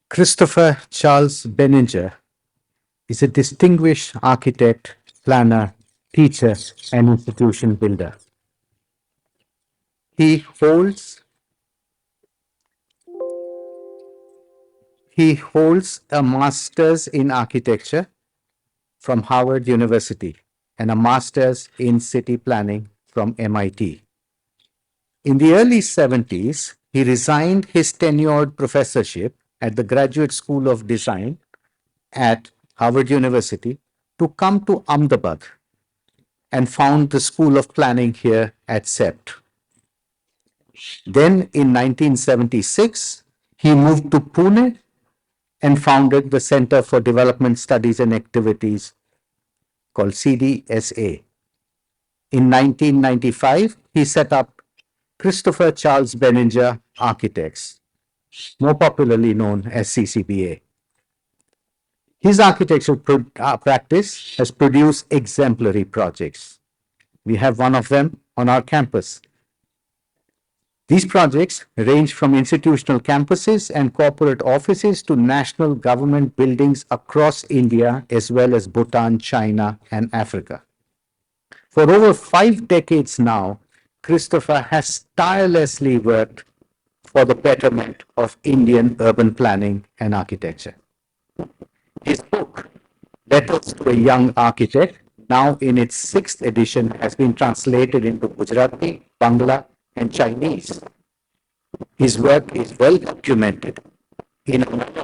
Christopher Charles Benninger is a distinguished architect, planner, teacher, and institution builder. He holds he holds a master's in architecture from Harvard University and a master's in city planning from MIT. In the early 70s, he resigned his tenured professorship at the Graduate School of Design at Harvard University to come to Ahmedabad and found the School of Planning here at CEPT. Then in 1976, he moved to Pune and founded the Center for Development Studies and Activities called CDSA. In 1995, he set up Christopher Charles Benninger Architects, more popularly known as CCBA. His architectural practice has produced exemplary projects. We have one of them on our campus. These projects range from institutional campuses and corporate offices to national government buildings across India, as well as Bhutan, China, and Africa. For over 5 decades now, Christopher has tirelessly worked for the betterment of Indian urban planning and architecture. His book, Letters to a Young Architect, now in its 6th edition, has been translated into Gujarati, Bangla, and Chinese. His work is well documented in a novel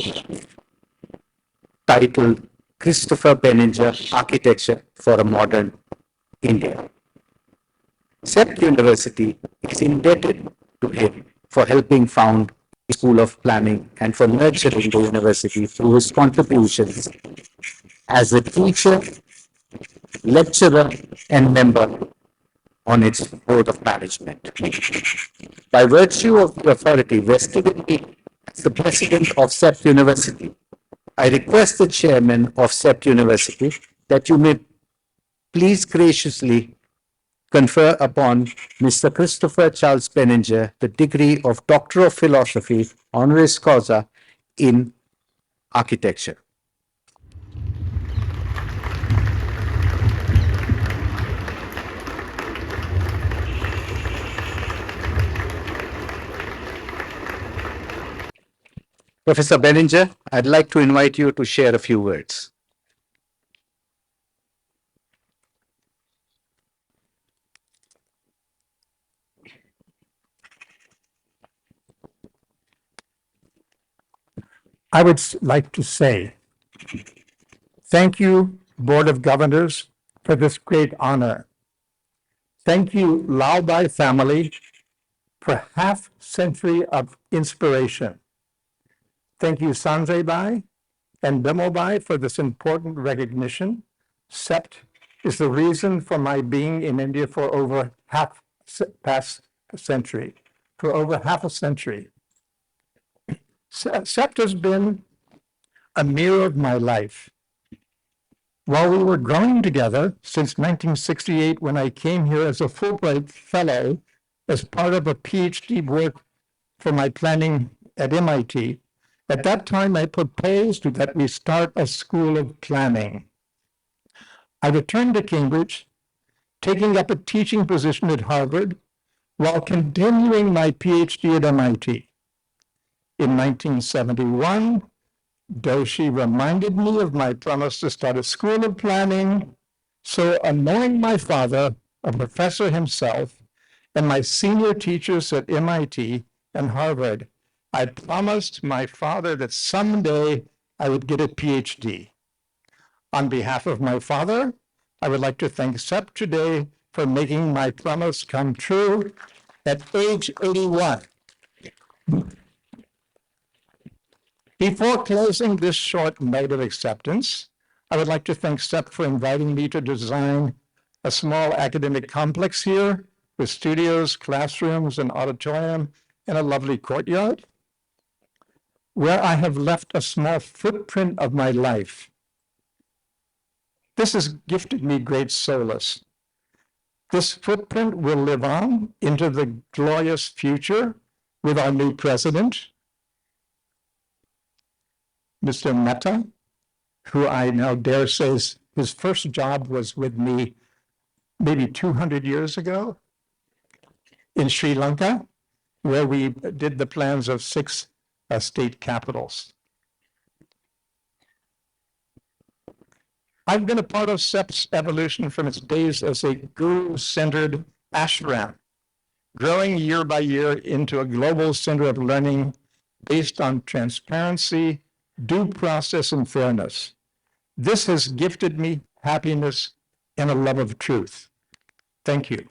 titled Christopher Benninger Architecture for a Modern India. CEPT University is indebted to him for helping found the School of Planning and for nurturing the university through his contributions as a teacher, lecturer, and member on its board of management. By virtue of the authority vested in me as the president of CEPT University, I request the chairman of CEPT University that you may please graciously confer upon Mr. Christopher Charles Benninger the degree of Doctor of Philosophy, Honoris Causa, in architecture. Professor Benninger, I'd like to invite you to share a few words. I would like to say thank you, Board of Governors, for this great honor. Thank you, Laobai family, for half century of inspiration. Thank you, Sanjay Bai and Bimobai, for this important recognition. CEPT is the reason for my being in India for over past century, for over half a century. CEPT has been a mirror of my life. While we were growing together since 1968, when I came here as a Fulbright Fellow as part of a PhD work for my planning at MIT, at that time I proposed that we start a school of planning. I returned to Cambridge, taking up a teaching position at Harvard while continuing my PhD at MIT. In 1971, Doshi reminded me of my promise to start a school of planning. So, knowing my father, a professor himself, and my senior teachers at MIT and Harvard, I promised my father that someday I would get a PhD. On behalf of my father, I would like to thank CEPT today for making my promise come true at age 81. Before closing this short note of acceptance, I would like to thank CEPT for inviting me to design a small academic complex here with studios, classrooms, an auditorium, and a lovely courtyard, where I have left a small footprint of my life. This has gifted me great solace. This footprint will live on into the glorious future with our new president, Mr. Mehta, who I now dare say his first job was with me maybe 200 years ago in Sri Lanka, where we did the plans of 6 state capitals. I've been a part of CEPT's evolution from its days as a guru-centered ashram, growing year by year into a global center of learning based on transparency, due process, and fairness. This has gifted me happiness and a love of truth. Thank you.